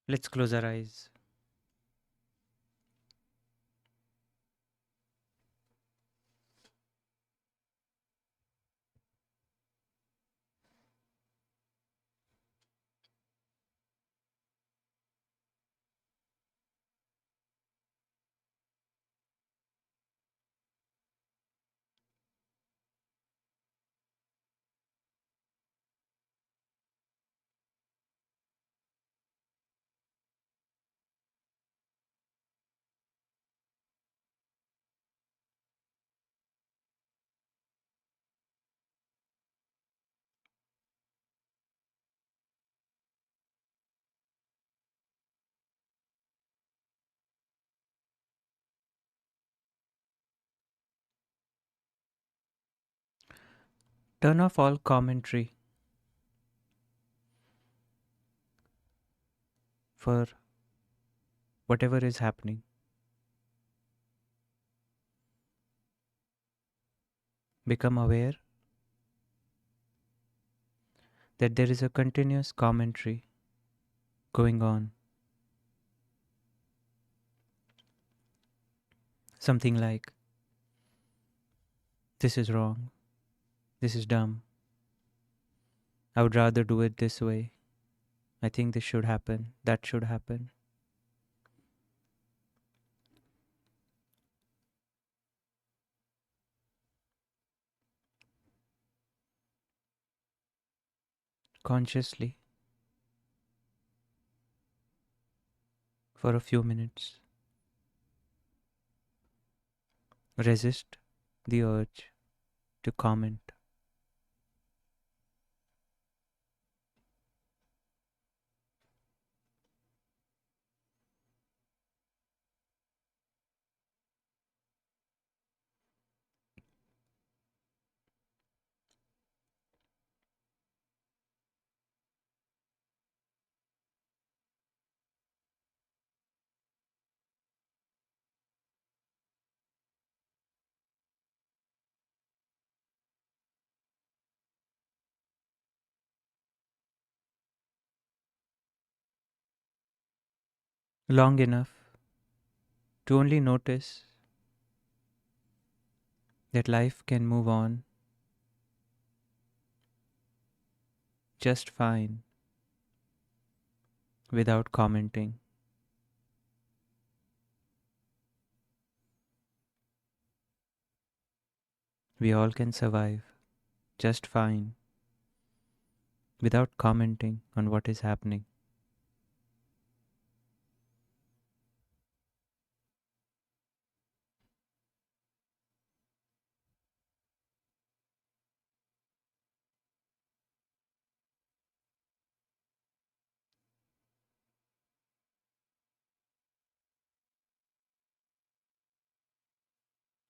Let's close our eyes. Turn off all commentary for whatever is happening. Become aware that there is a continuous commentary going on. Something like, this is wrong, this is dumb, I would rather do it this way, I think this should happen, that should happen. Consciously, for a few minutes, resist the urge to comment. Long enough to only notice that life can move on just fine without commenting. We all can survive just fine without commenting on what is happening.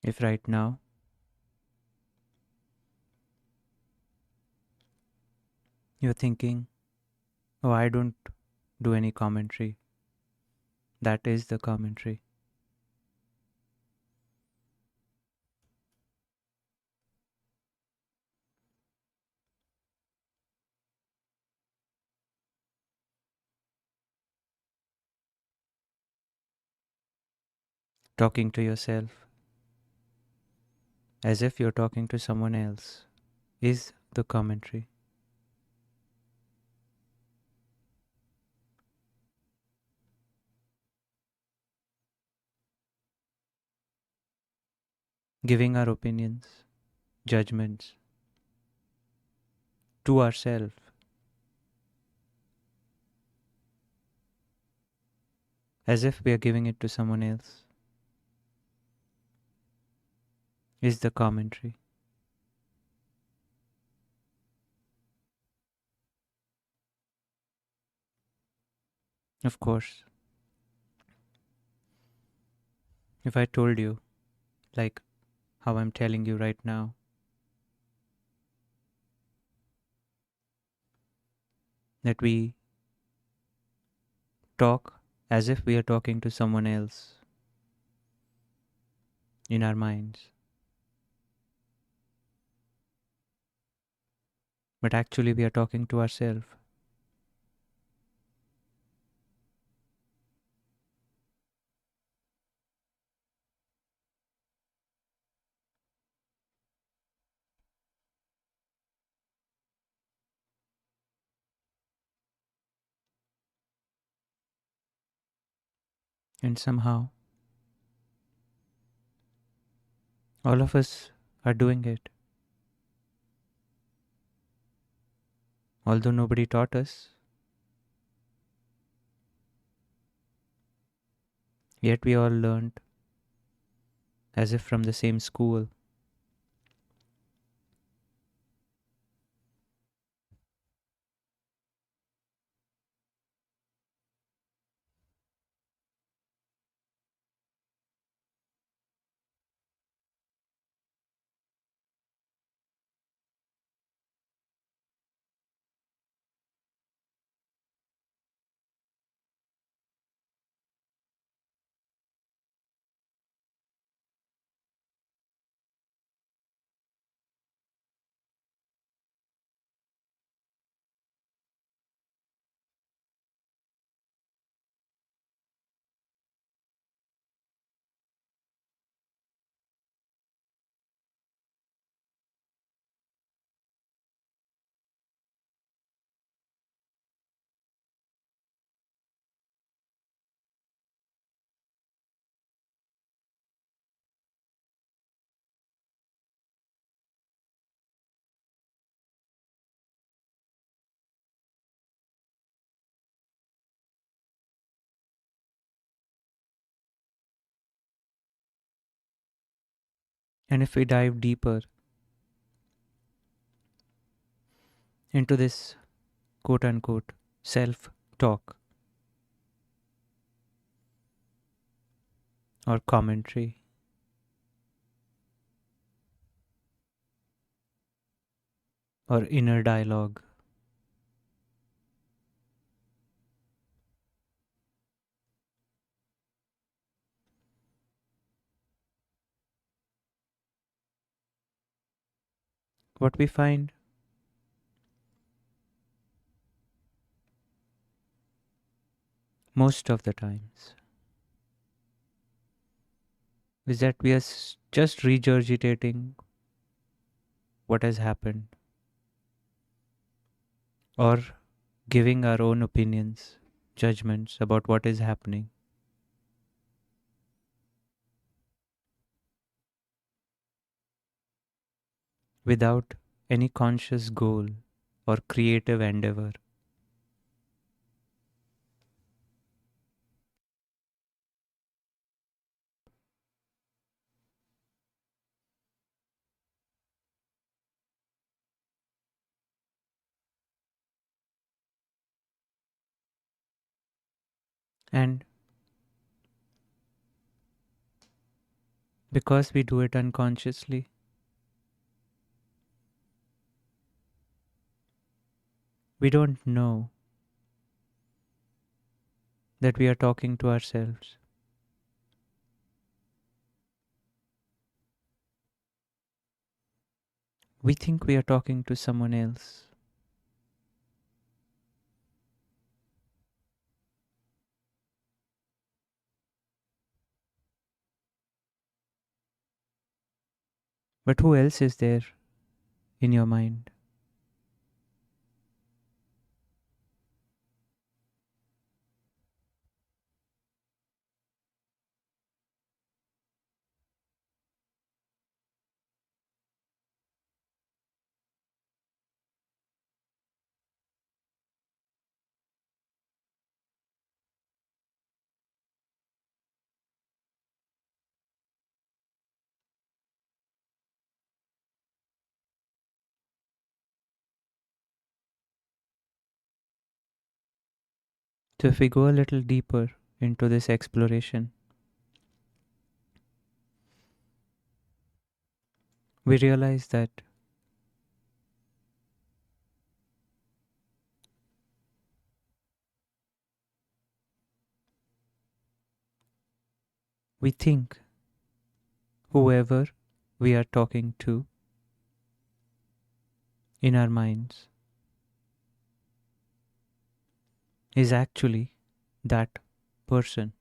If right now you're thinking, oh, I don't do any commentary, that is the commentary. Talking to yourself as if you're talking to someone else is the commentary. Giving our opinions, judgments to ourselves as if we are giving it to someone else is the commentary. Of course, if I told you, like how I'm telling you right now, that we talk as if we are talking to someone else in our minds, but actually we are talking to ourselves. And somehow, all of us are doing it. Although nobody taught us, yet we all learned as if from the same school. And if we dive deeper into this quote unquote self talk or commentary or inner dialogue, what we find most of the times is that we are just regurgitating what has happened or giving our own opinions, judgments about what is happening without any conscious goal or creative endeavor. And because we do it unconsciously, we don't know that we are talking to ourselves. We think we are talking to someone else. But who else is there in your mind? So, if we go a little deeper into this exploration, we realize that we think whoever we are talking to in our minds is actually that person.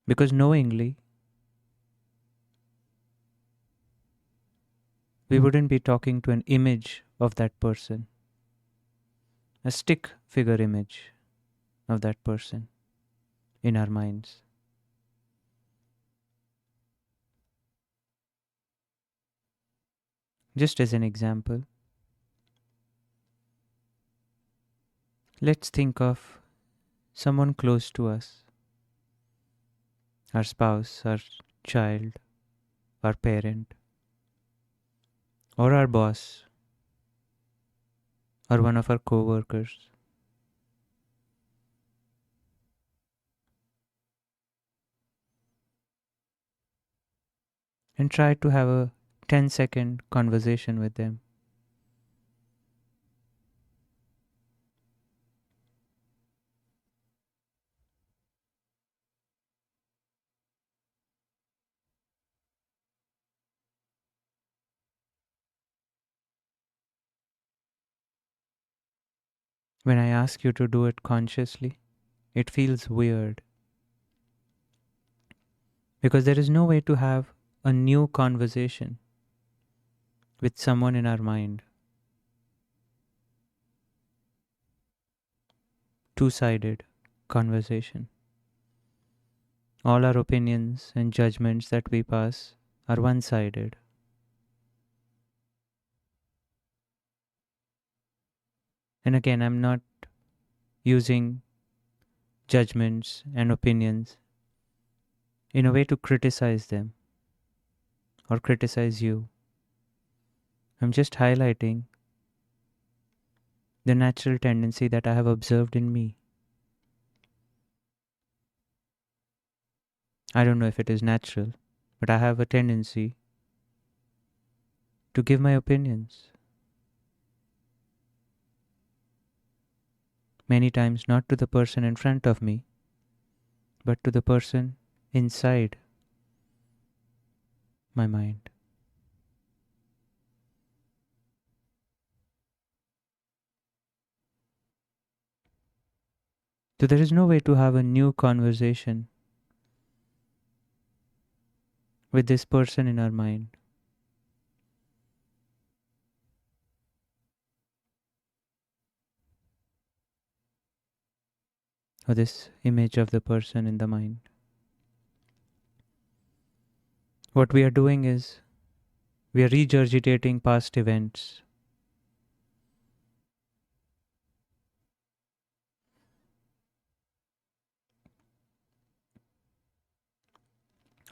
Because knowingly, we wouldn't be talking to an image of that person, a stick figure image of that person in our minds. Just as an example, let's think of someone close to us, our spouse, our child, our parent, or our boss, or one of our co workers, and try to have a 10-second conversation with them. When I ask you to do it consciously, it feels weird because there is no way to have a new conversation with someone in our mind. Two-sided conversation. All our opinions and judgments that we pass are one-sided. And again, I'm not using judgments and opinions in a way to criticize them or criticize you. I'm just highlighting the natural tendency that I have observed in me. I don't know if it is natural, but I have a tendency to give my opinions. Many times, not to the person in front of me, but to the person inside my mind. So there is no way to have a new conversation with this person in our mind. Or this image of the person in the mind. What we are doing is we are regurgitating past events,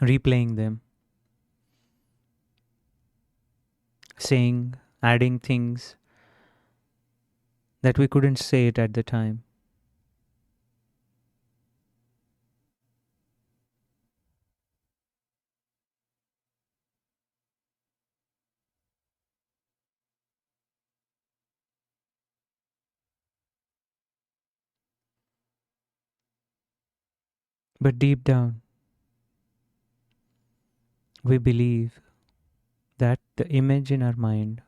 replaying them, saying, adding things that we couldn't say it at the time. But deep down, we believe that the image in our mind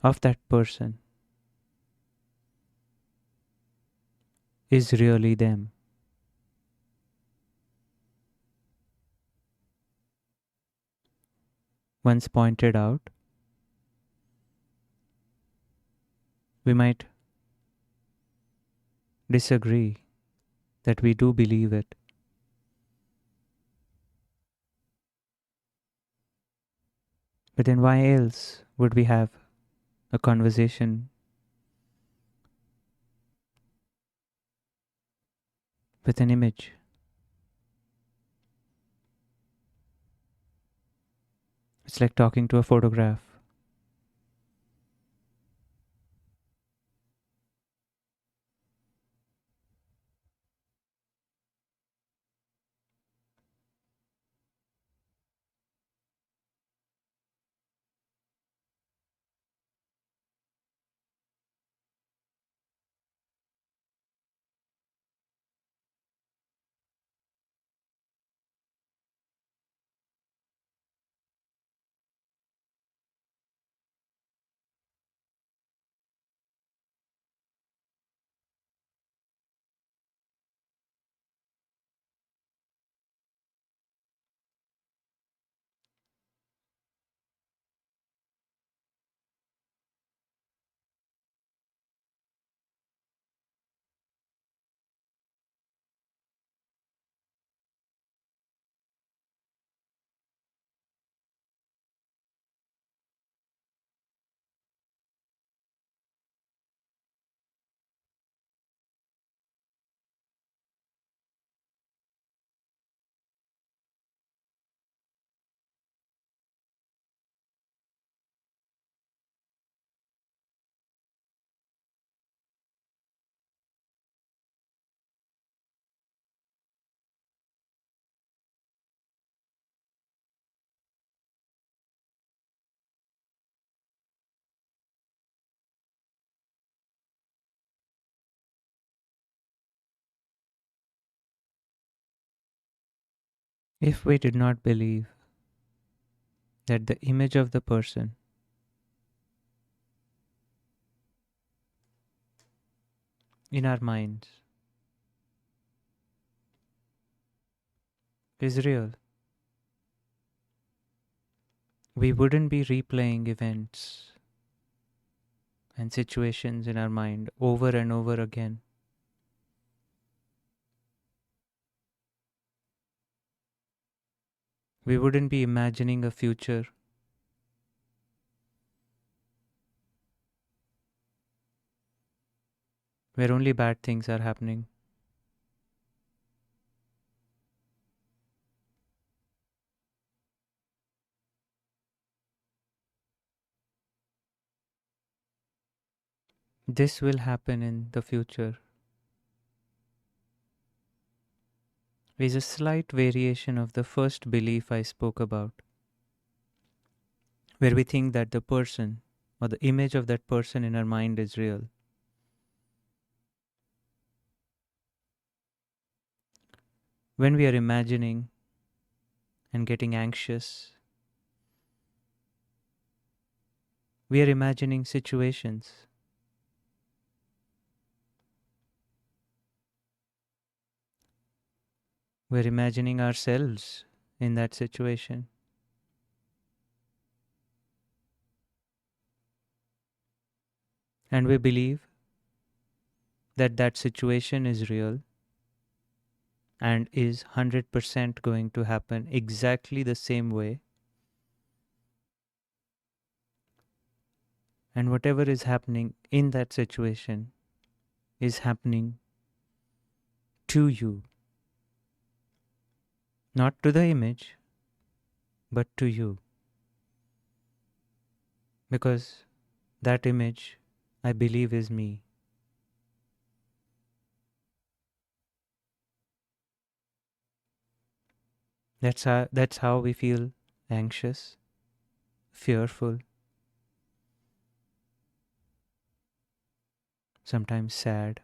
of that person is really them. Once pointed out, we might disagree that we do believe it. But then why else would we have a conversation with an image? It's like talking to a photograph. If we did not believe that the image of the person in our minds is real, we wouldn't be replaying events and situations in our mind over and over again. We wouldn't be imagining a future where only bad things are happening. This will happen in the future is a slight variation of the first belief I spoke about, where we think that the person or the image of that person in our mind is real. When we are imagining and getting anxious, we are imagining situations. We're imagining ourselves in that situation. And we believe that that situation is real and is 100% going to happen exactly the same way. And whatever is happening in that situation is happening to you, not to the image, but to you. Because that image, I believe, is me. That's how we feel anxious, fearful, sometimes sad.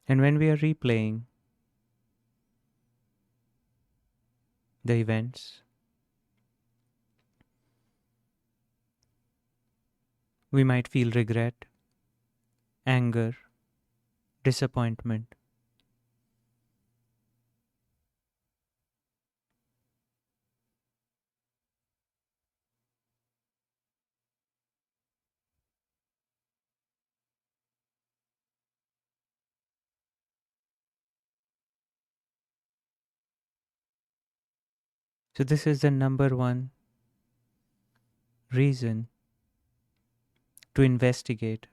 And when we are replaying the events, we might feel regret, anger, disappointment. So, this is the number one reason to investigate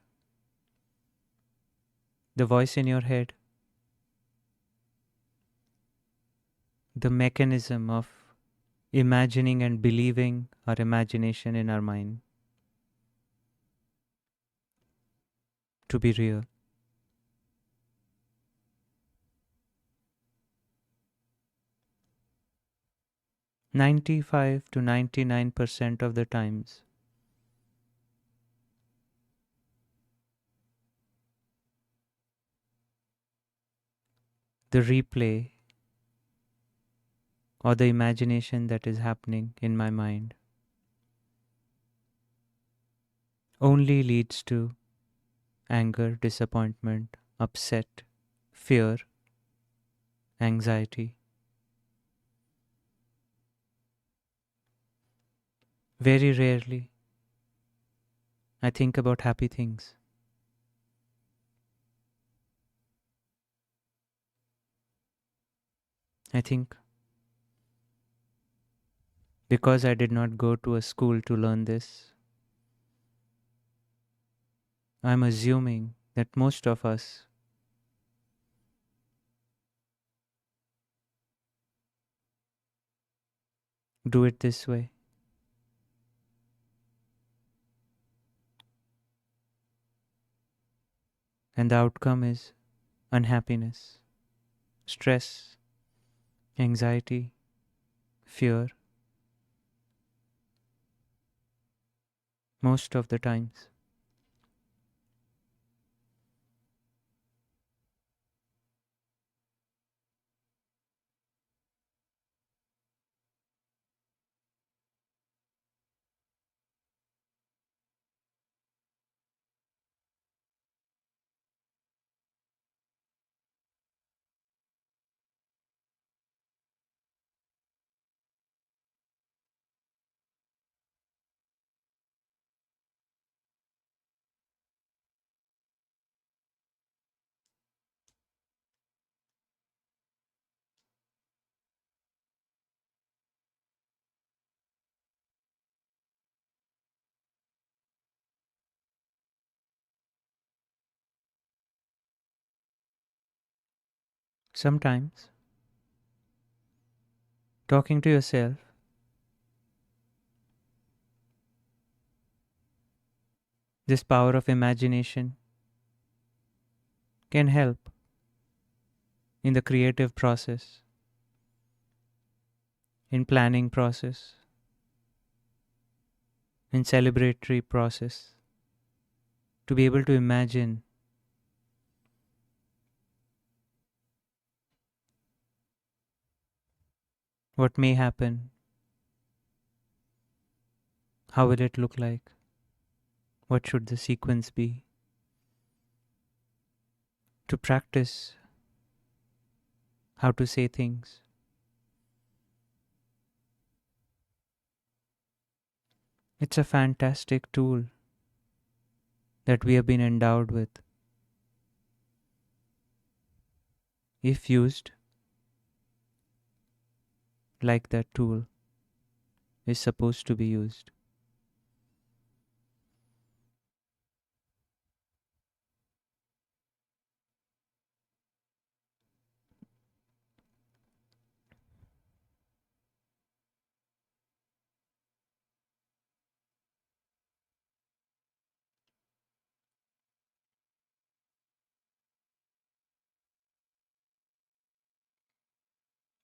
the voice in your head, the mechanism of imagining and believing our imagination in our mind to be real. 95 to 99% of the times, the replay or the imagination that is happening in my mind only leads to anger, disappointment, upset, fear, anxiety. Very rarely I think about happy things. I think because I did not go to a school to learn this, I'm assuming that most of us do it this way. And the outcome is unhappiness, stress, anxiety, fear, most of the times. Sometimes talking to yourself, this power of imagination, can help in the creative process, in planning process, in celebratory process, to be able to imagine what may happen, how will it look like, what should the sequence be, to practice how to say things. It's a fantastic tool that we have been endowed with. If used like that tool is supposed to be used.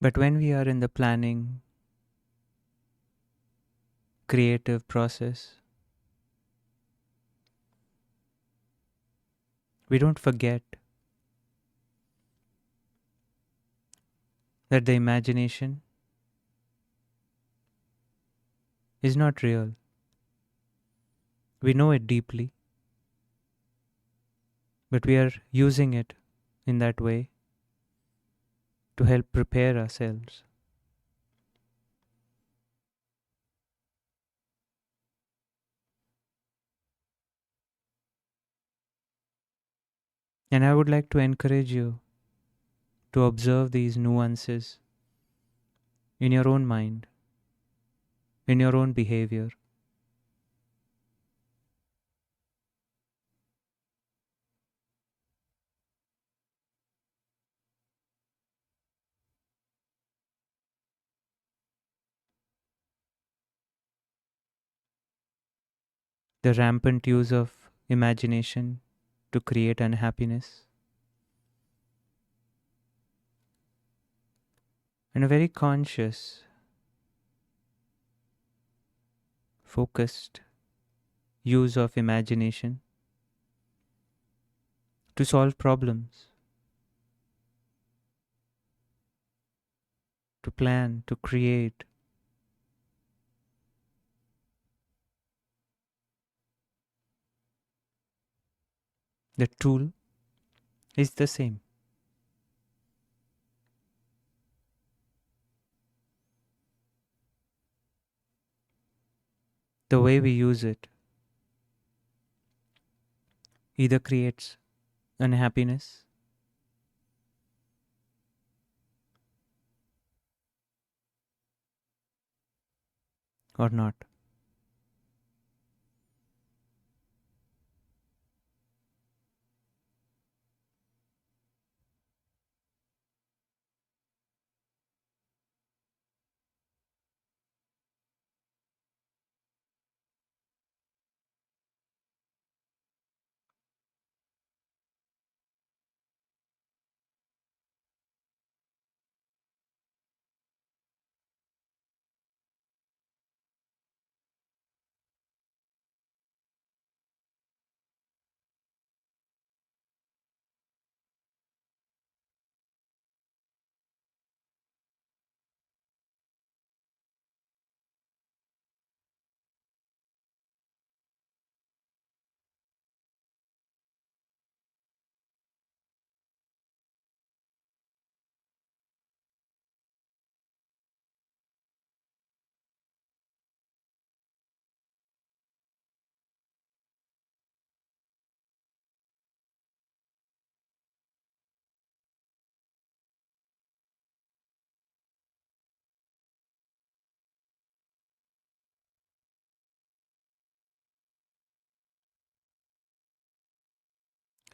But when we are in the planning, creative process, we don't forget that the imagination is not real. We know it deeply, but we are using it in that way to help prepare ourselves. And I would like to encourage you to observe these nuances in your own mind, in your own behavior. The rampant use of imagination to create unhappiness, and a very conscious, focused use of imagination to solve problems, to plan, to create. The tool is the same. The way we use it either creates unhappiness or not.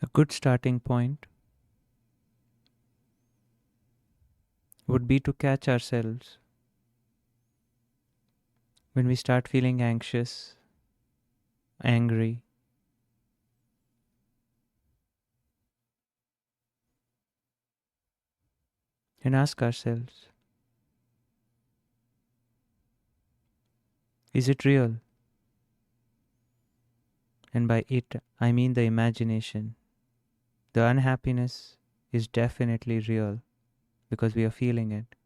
A good starting point would be to catch ourselves when we start feeling anxious, angry, and ask ourselves, is it real? And by it, I mean the imagination. The unhappiness is definitely real because we are feeling it.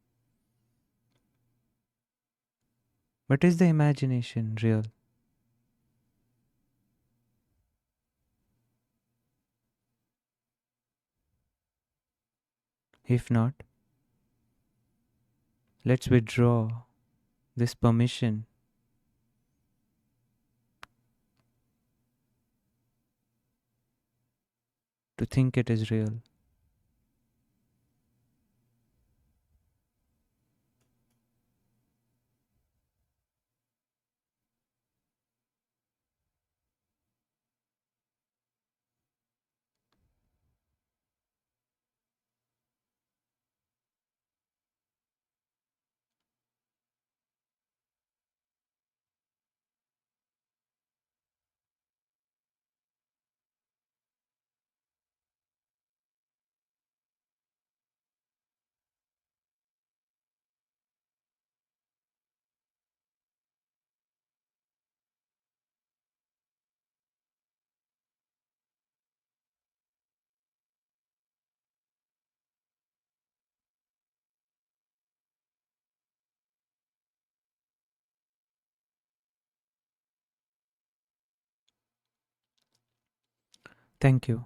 But is the imagination real? If not, let's withdraw this permission to think it is real. Thank you.